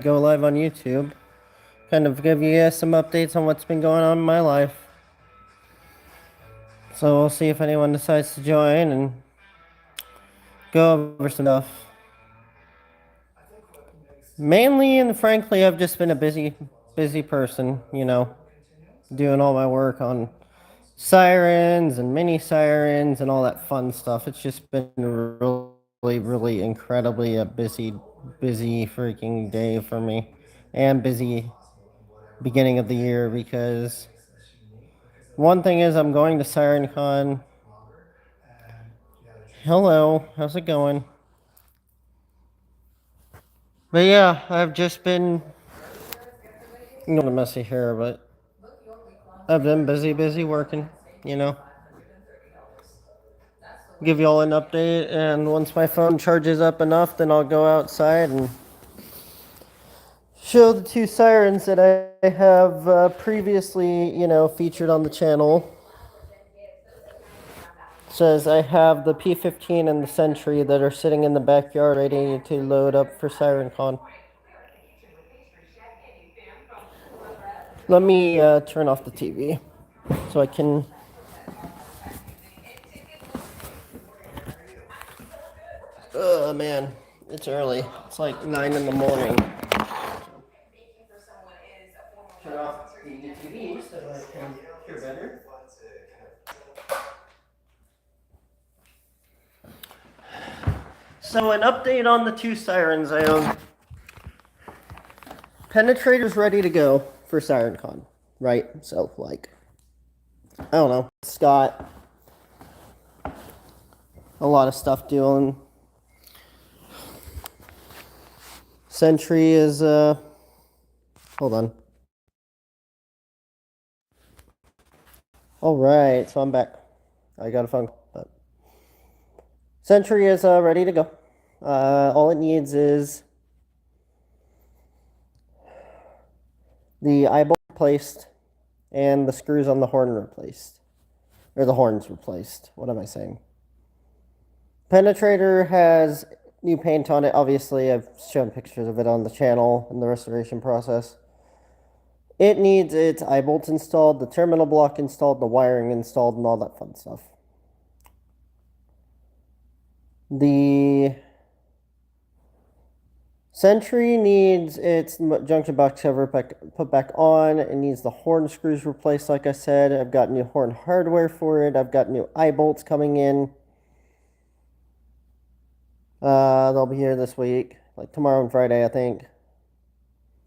go live on YouTube. Kind of give you guys some updates on what's been going on in my life. So we'll see if anyone decides to join and go over some stuff. Mainly and frankly, I've just been a busy person, doing all my work on sirens and mini sirens and all that fun stuff. It's just been really incredibly a busy freaking day for me, and busy beginning of the year because one thing is I'm going to SirenCon. Hello, how's it going? But yeah, I've just been messy hair, but I've been busy working, you know. Give y'all an update, and once my phone charges up enough, then I'll go outside and show the two sirens that I have previously, featured on the channel. Says I have the P15 and the Sentry that are sitting in the backyard ready to load up for SirenCon. Let me turn off the TV so I can. Man, it's early. It's like 9 in the morning. Turn off the TV so I can hear better. So an update on the two sirens I own. Penetrator's ready to go for SirenCon, right? So like, I don't know, Scott, a lot of stuff doing. Sentry is hold on. All right, so I'm back. I got a phone call, but Sentry is ready to go. All it needs is the eyeball replaced and the screws on the horn replaced. Or the horns replaced. What am I saying? Penetrator has new paint on it. Obviously, I've shown pictures of it on the channel in the restoration process. It needs its eye bolts installed, the terminal block installed, the wiring installed, and all that fun stuff. The Sentry needs its junction box cover put back on. It needs the horn screws replaced, like I said. I've got new horn hardware for it. I've got new eye bolts coming in. They'll be here this week, like tomorrow and Friday, I think.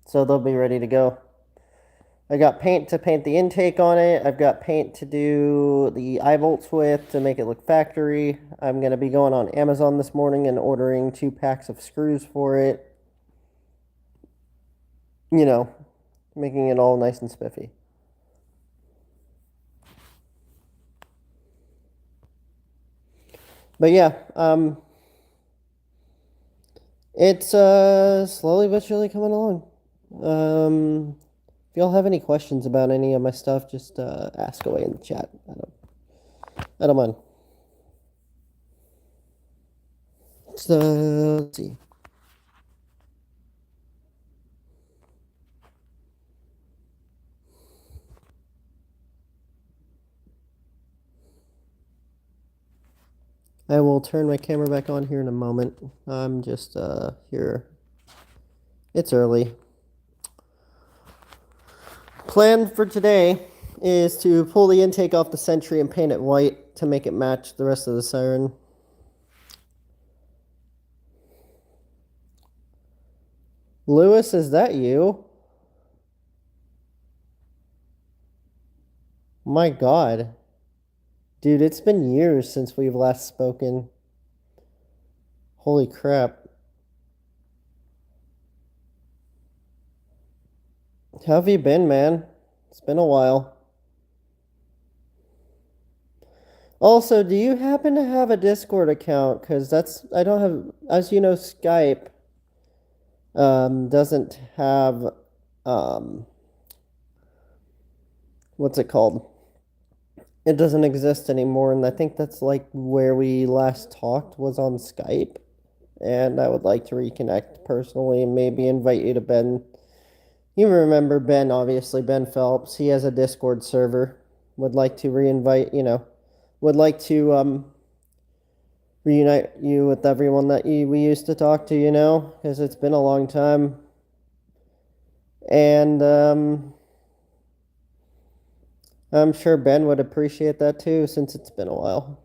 So they'll be ready to go. I got paint to paint the intake on it. I've got paint to do the eye bolts with to make it look factory. I'm going to be going on Amazon this morning and ordering 2 packs of screws for it. Making it all nice and spiffy. But yeah, it's slowly but surely coming along. If y'all have any questions about any of my stuff, just ask away in the chat. I don't mind. So let's see. I will turn my camera back on here in a moment. I'm just here. It's early. Plan for today is to pull the intake off the Sentry and paint it white to make it match the rest of the siren. Lewis, is that you? My God. Dude, it's been years since we've last spoken. Holy crap. How have you been, man? It's been a while. Also, do you happen to have a Discord account? Because I don't have, as you know, Skype doesn't have, what's it called? It doesn't exist anymore, and I think that's like where we last talked was on Skype. and I would like to reconnect personally and maybe invite you to Ben. You remember Ben, obviously, Ben Phelps. He has a Discord server. Would like to reinvite, would like to reunite you with everyone that we used to talk to, because it's been a long time. And I'm sure Ben would appreciate that too, since it's been a while.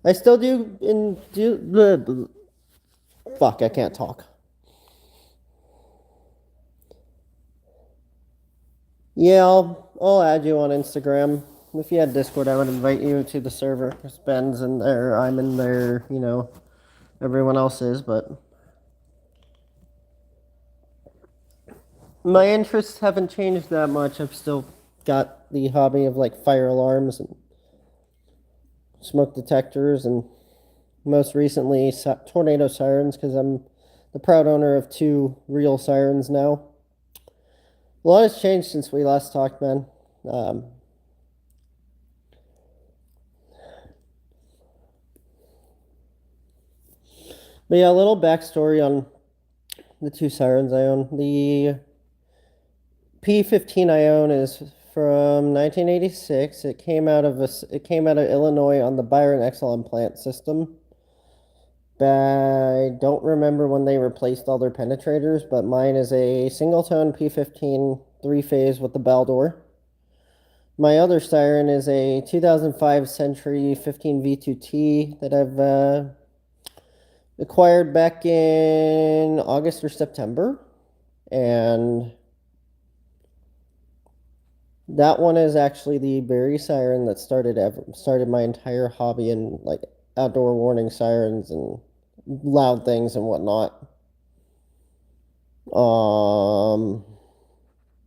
I still do. Fuck, I can't talk. Yeah, I'll add you on Instagram. If you had Discord, I would invite you to the server. Because Ben's in there, I'm in there, everyone else is, but my interests haven't changed that much. I've still got the hobby of like fire alarms and smoke detectors, and most recently tornado sirens, because I'm the proud owner of 2 real sirens now. A lot has changed since we last talked, man. But yeah, a little backstory on the 2 sirens I own. The P15 I own is from 1986. It came out of Illinois on the Byron Exelon plant system. I don't remember when they replaced all their penetrators, but mine is a single tone P15 3-phase with the bell door. My other siren is a 2005 Century 15V2T that I've acquired back in August or September, and that one is actually the very siren that started my entire hobby in like outdoor warning sirens and loud things and whatnot. Oh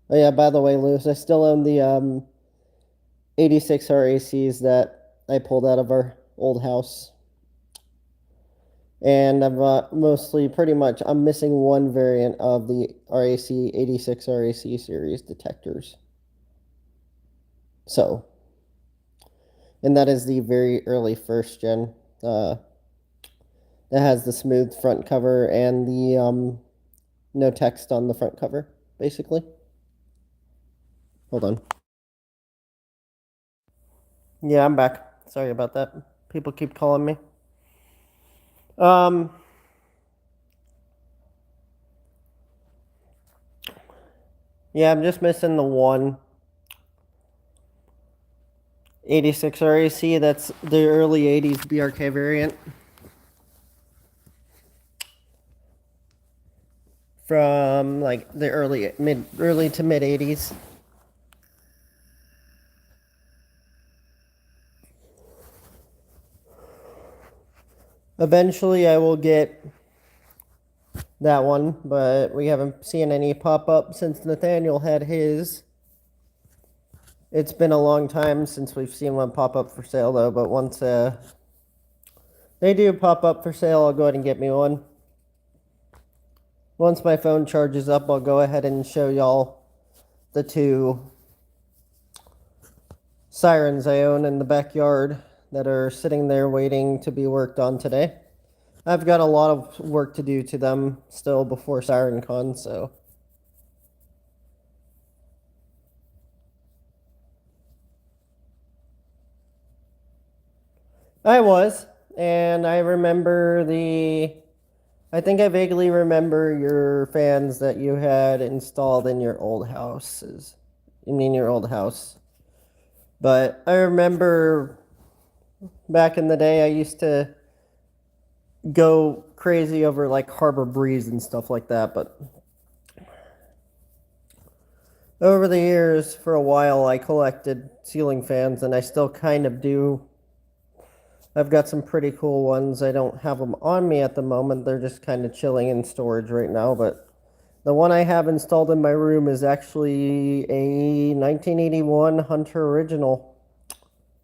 yeah, by the way, Lewis, I still own the 86 RACs that I pulled out of our old house. And I've I'm missing one variant of the RAC 86 RAC series detectors. So, and that is the very early first gen. That has the smooth front cover and the no text on the front cover, basically. Hold on. Yeah, I'm back. Sorry about that. People keep calling me. Um, yeah, I'm just missing the one 86 RAC. That's the early 80s BRK variant. From like the early to mid 80s. Eventually I will get that one, but we haven't seen any pop up since Nathaniel had his. It's been a long time since we've seen one pop up for sale though, but once they do pop up for sale, I'll go ahead and get me one. Once my phone charges up, I'll go ahead and show y'all the 2 sirens I own in the backyard that are sitting there waiting to be worked on today. I've got a lot of work to do to them still before SirenCon, so. I was, and I think I vaguely remember your fans that you had installed in your old houses. Your old house. But I remember back in the day, I used to go crazy over like Harbor Breeze and stuff like that, but over the years, for a while, I collected ceiling fans, and I still kind of do. I've got some pretty cool ones. I don't have them on me at the moment. They're just kind of chilling in storage right now, but the one I have installed in my room is actually a 1981 Hunter Original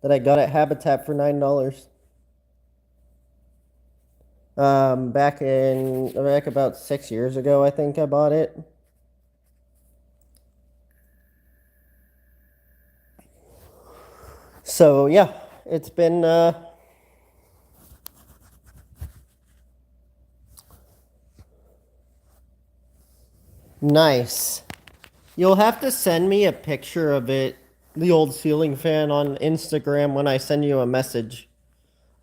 that I got at Habitat for $9. Back about 6 years ago, I think I bought it. So yeah, it's been Nice. You'll have to send me a picture of it, the old ceiling fan, on Instagram when I send you a message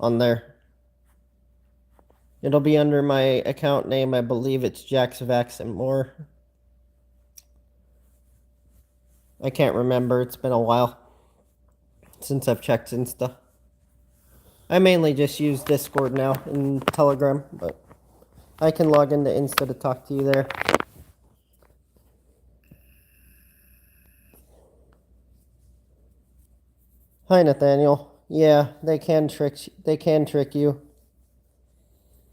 on there. It'll be under my account name. I believe it's Jacksvax and more. I can't remember. It's been a while since I've checked Insta. I mainly just use Discord now and Telegram, but I can log into Insta to talk to you there. Hi, Nathaniel. Yeah, they can trick you.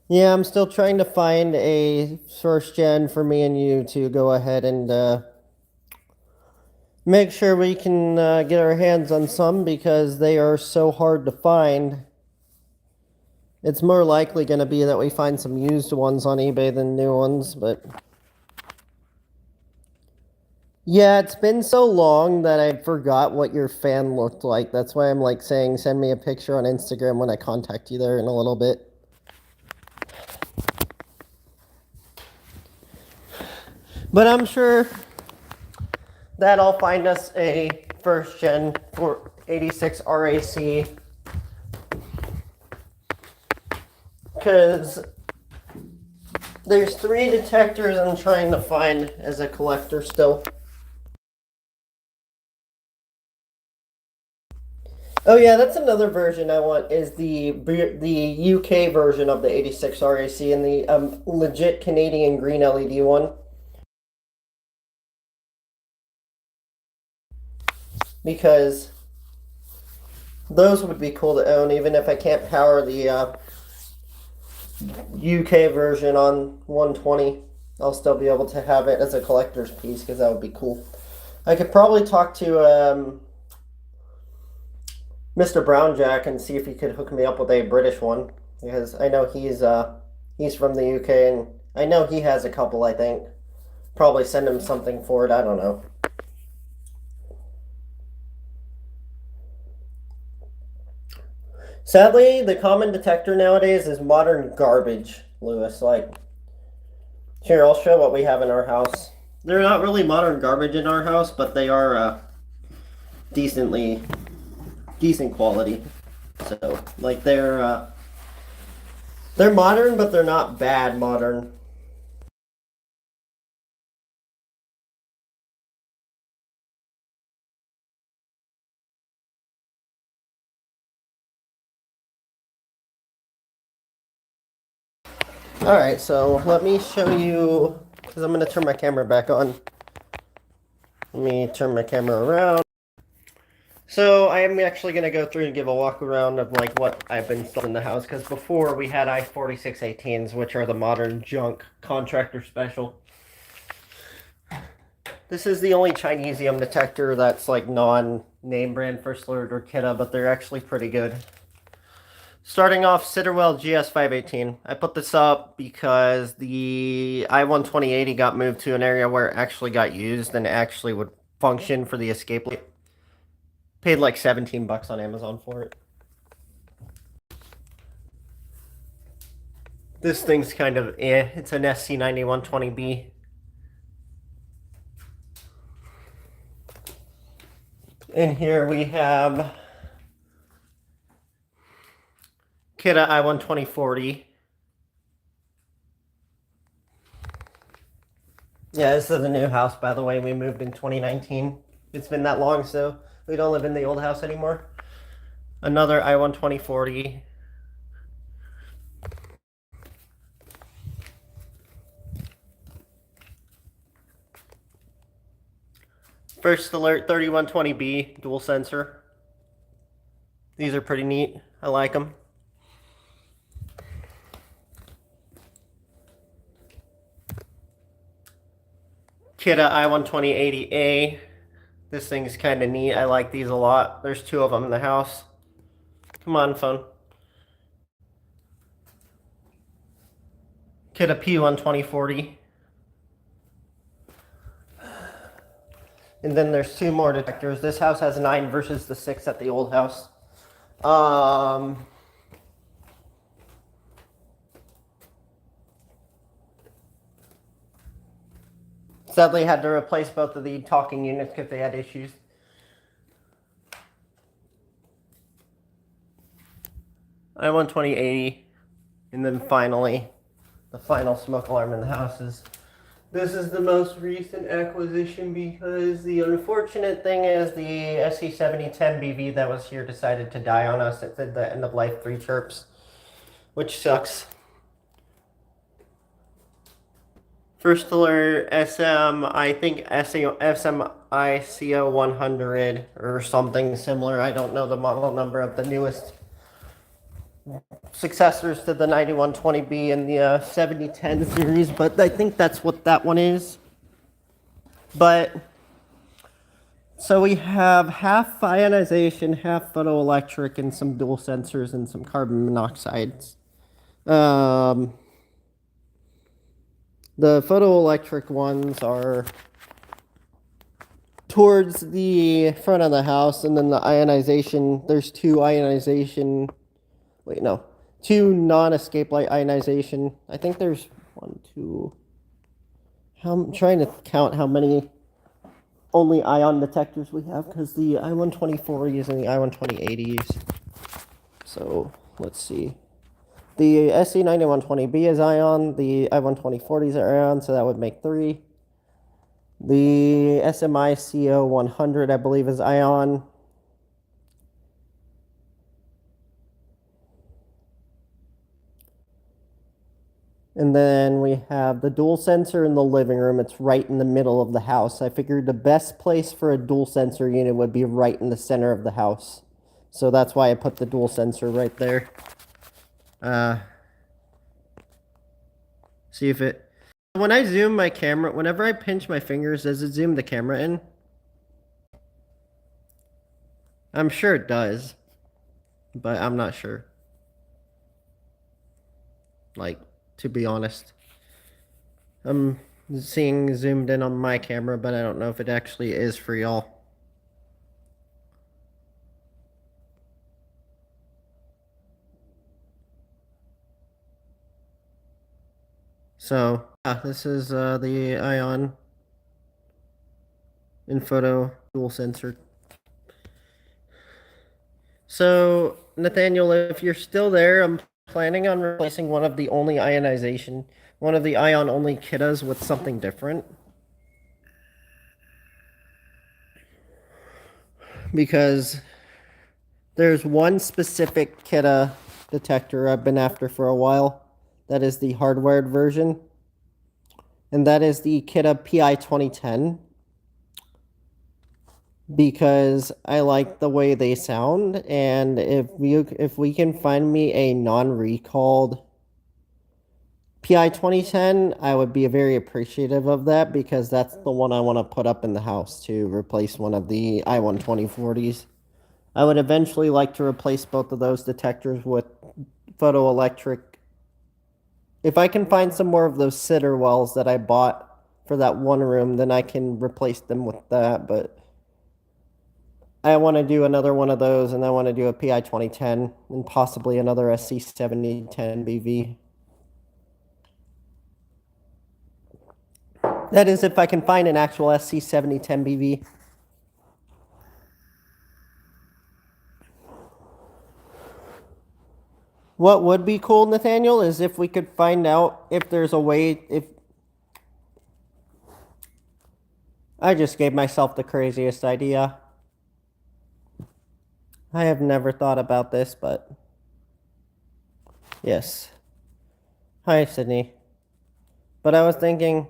Yeah, I'm still trying to find a first gen for me and you to go ahead and make sure we can get our hands on some because they are so hard to find. It's more likely going to be that we find some used ones on eBay than new ones, but yeah, it's been so long that I forgot what your fan looked like. That's why I'm like saying send me a picture on Instagram when I contact you there in a little bit. But I'm sure that I'll find us a first gen for 86 RAC. Because there's 3 detectors I'm trying to find as a collector still. Oh yeah, that's another version I want, is the UK version of the 86 RAC and the legit Canadian green LED one. Because those would be cool to own, even if I can't power the UK version on 120. I'll still be able to have it as a collector's piece because that would be cool. I could probably talk to Mr. Brownjack and see if he could hook me up with a British one, because I know he's from the UK and I know he has a couple. I think probably send him something for it. I don't know. Sadly, the common detector nowadays is modern garbage, Lewis. Like, here, I'll show what we have in our house. They're not really modern garbage in our house, but they are decent quality. So, like, they're modern, but they're not bad modern. Alright, so let me show you, because I'm going to turn my camera back on. Let me turn my camera around. So I am actually going to go through and give a walk around of like what I've been installed in the house, because before we had I-4618s, which are the modern junk contractor special. This is the only Chinesium detector that's like non-name brand First Alert or Kita, but they're actually pretty good. Starting off, Sitterwell GS518. I put this up because the I-12080 got moved to an area where it actually got used and actually would function for the escape light. Paid like 17 bucks on Amazon for it. This thing's kind of it's an SC9120B. In here we have Kita I-12040. Yeah, this is a new house, by the way. We moved in 2019. It's been that long, so we don't live in the old house anymore. Another I-12040. First Alert 3120B dual sensor. These are pretty neat. I like them. Kita I-12080A. This thing's kind of neat. I like these a lot. There's 2 of them in the house. Come on, phone. Kita P12040. And then there's 2 more detectors. This house has 9 versus the 6 at the old house. Sadly, had to replace both of the talking units because they had issues. I-12080, and then finally, the final smoke alarm in the house is. This is the most recent acquisition because the unfortunate thing is the SC7010BV that was here decided to die on us at the end of life 3 chirps, which sucks. First alert, I think SMICO100 or something similar. I don't know the model number of the newest successors to the 9120B and the 7010 series, but I think that's what that one is. But so we have half ionization, half photoelectric, and some dual sensors and some carbon monoxides. The photoelectric ones are towards the front of the house, and then the ionization, there's two non-escape light ionization. I think there's one, two. I'm trying to count how many only ion detectors we have because the I-12040s and the I-12080s. So let's see. The SC9120B is ion, the I-12040s are ion, so that would make 3. The SMICO100, I believe, is ion. And then we have the dual sensor in the living room. It's right in the middle of the house. I figured the best place for a dual sensor unit would be right in the center of the house. So that's why I put the dual sensor right there. See if it... When I zoom my camera, whenever I pinch my fingers, does it zoom the camera in? I'm sure it does, but I'm not sure. Like, to be honest. I'm seeing zoomed in on my camera, but I don't know if it actually is for y'all. So, yeah, this is the ion in photo dual sensor. So, Nathaniel, if you're still there, I'm planning on replacing one of the ion-only Kittas with something different. Because there's one specific Kitta detector I've been after for a while. That is the hardwired version. And that is the Kitta PI2010. Because I like the way they sound, and if we can find me a non-recalled PI2010, I would be very appreciative of that because that's the one I want to put up in the house to replace one of the I-12040s. I would eventually like to replace both of those detectors with photoelectric. If I can find some more of those sitter wells that I bought for that one room, then I can replace them with that, but I want to do another one of those, and I want to do a PI2010 and possibly another SC7010BV. That is, if I can find an actual SC7010BV. What would be cool, Nathaniel, is if we could find out if there's a way, if... I just gave myself the craziest idea. I have never thought about this, but... Yes. Hi, Sydney. But I was thinking,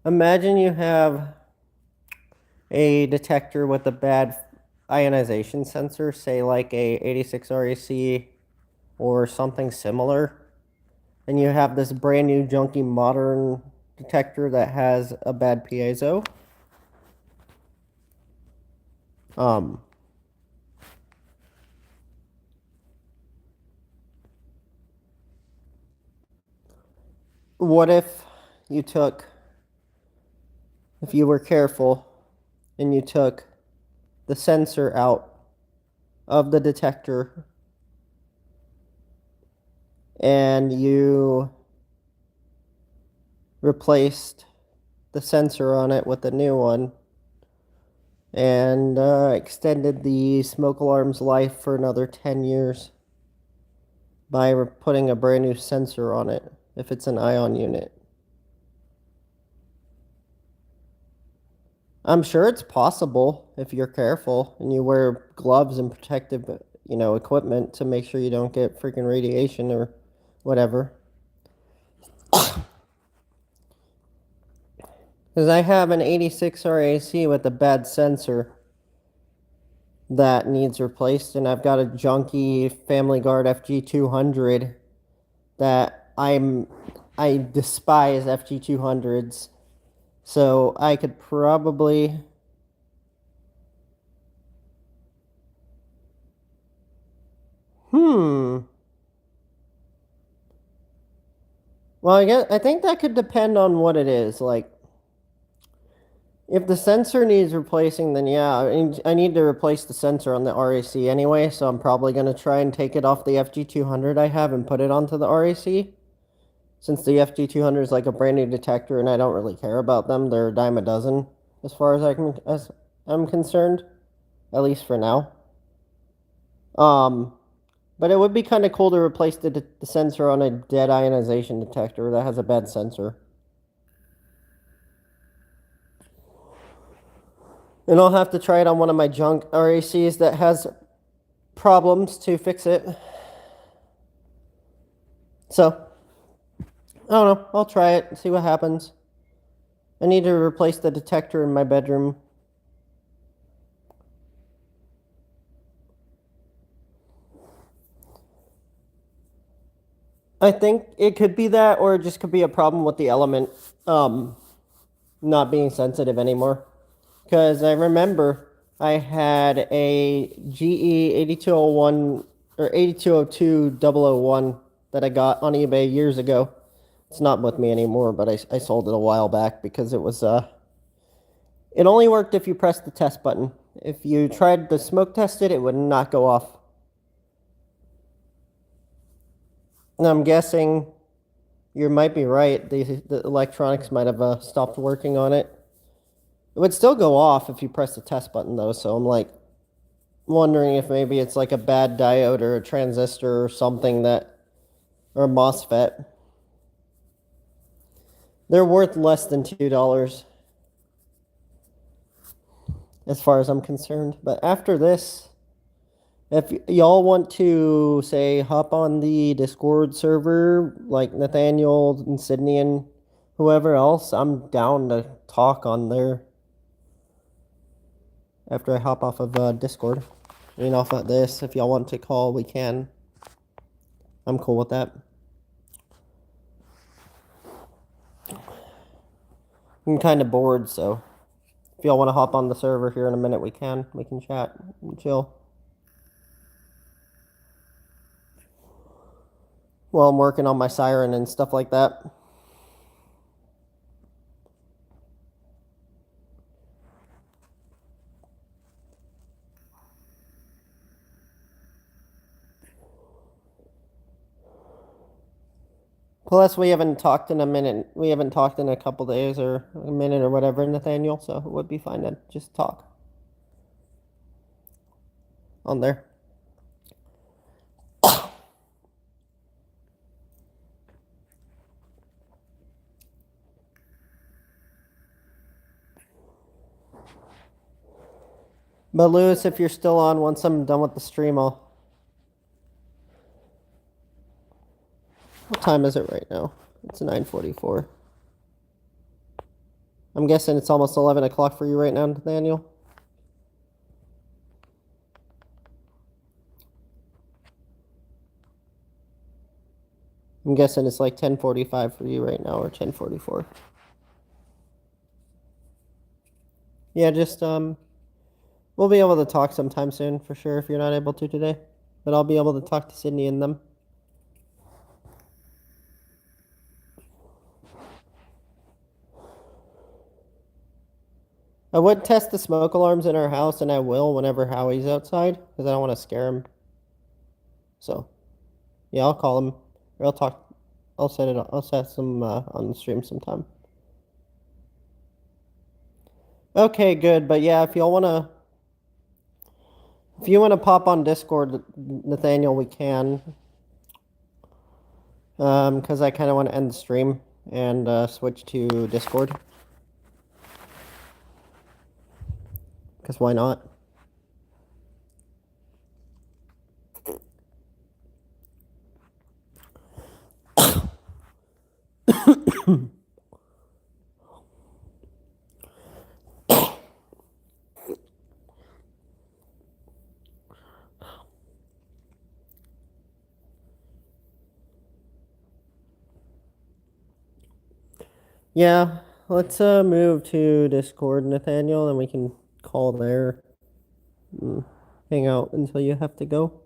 imagine you have a detector with a bad ionization sensor, say like a 86 REC or something similar, and you have this brand new junky modern detector that has a bad piezo. What if you took, if you were careful, and you took the sensor out of the detector and you replaced the sensor on it with the new one and extended the smoke alarm's life for another 10 years by putting a brand new sensor on it if it's an ion unit. I'm sure it's possible if you're careful and you wear gloves and protective, equipment to make sure you don't get freaking radiation or whatever. Because I have an 86 RAC with a bad sensor that needs replaced, and I've got a junky Family Guard FG200 that I despise FG200s, so I could probably Well, I think that could depend on what it is. Like, if the sensor needs replacing, then yeah, I need to replace the sensor on the RAC anyway, so I'm probably going to try and take it off the FG200 I have and put it onto the RAC. Since the FG200 is like a brand new detector and I don't really care about them, they're a dime a dozen as far as I'm concerned, at least for now. But it would be kind of cool to replace the sensor on a dead ionization detector that has a bad sensor. And I'll have to try it on one of my junk RACs that has problems to fix it. So, I don't know. I'll try it and see what happens. I need to replace the detector in my bedroom. I think it could be that, or it just could be a problem with the element not being sensitive anymore. Because I remember I had a GE 8201 or 8202 001 that I got on eBay years ago. It's not with me anymore, but I sold it a while back because it was it only worked if you pressed the test button. If you tried to smoke test it, it would not go off. And I'm guessing you might be right. The electronics might have stopped working on it. It would still go off if you press the test button, though, so I'm like wondering if maybe it's like a bad diode or a transistor or something that, or a MOSFET. They're worth less than $2 as far as I'm concerned. But after this, if y'all want to, say, hop on the Discord server, like Nathaniel and Sydney and whoever else, I'm down to talk on there after I hop off of Discord. I mean, off of this. If y'all want to call, we can. I'm cool with that. I'm kind of bored, so if y'all want to hop on the server here in a minute, we can. We can chat and chill. While I'm working on my siren and stuff like that. Plus, we haven't talked in a minute. We haven't talked in a couple days or a minute or whatever, Nathaniel, so it would be fine to just talk on there. But Lewis, if you're still on, once I'm done with the stream, I'll... What time is it right now? It's 9:44. I'm guessing it's almost 11 o'clock for you right now, Nathaniel? I'm guessing it's like 10:45 for you right now, or 10:44. Yeah, just, we'll be able to talk sometime soon, for sure, if you're not able to today. But I'll be able to talk to Sydney and them. I would test the smoke alarms in our house, and I will whenever Howie's outside, because I don't want to scare him. So, yeah, I'll call him, or I'll talk. I'll set some on the stream sometime. Okay, good. But yeah, if you wanna pop on Discord, Nathaniel, we can. Because I kind of want to end the stream and switch to Discord. Because why not? Yeah, let's move to Discord, Nathaniel, and we can call there, and hang out until you have to go.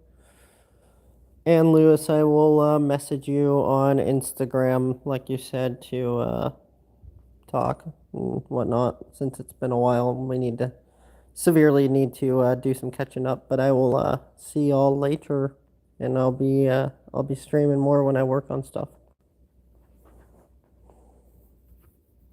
And Lewis, I will message you on Instagram, like you said, to talk and whatnot. Since it's been a while, we severely need to do some catching up. But I will see y'all later, and I'll be streaming more when I work on stuff.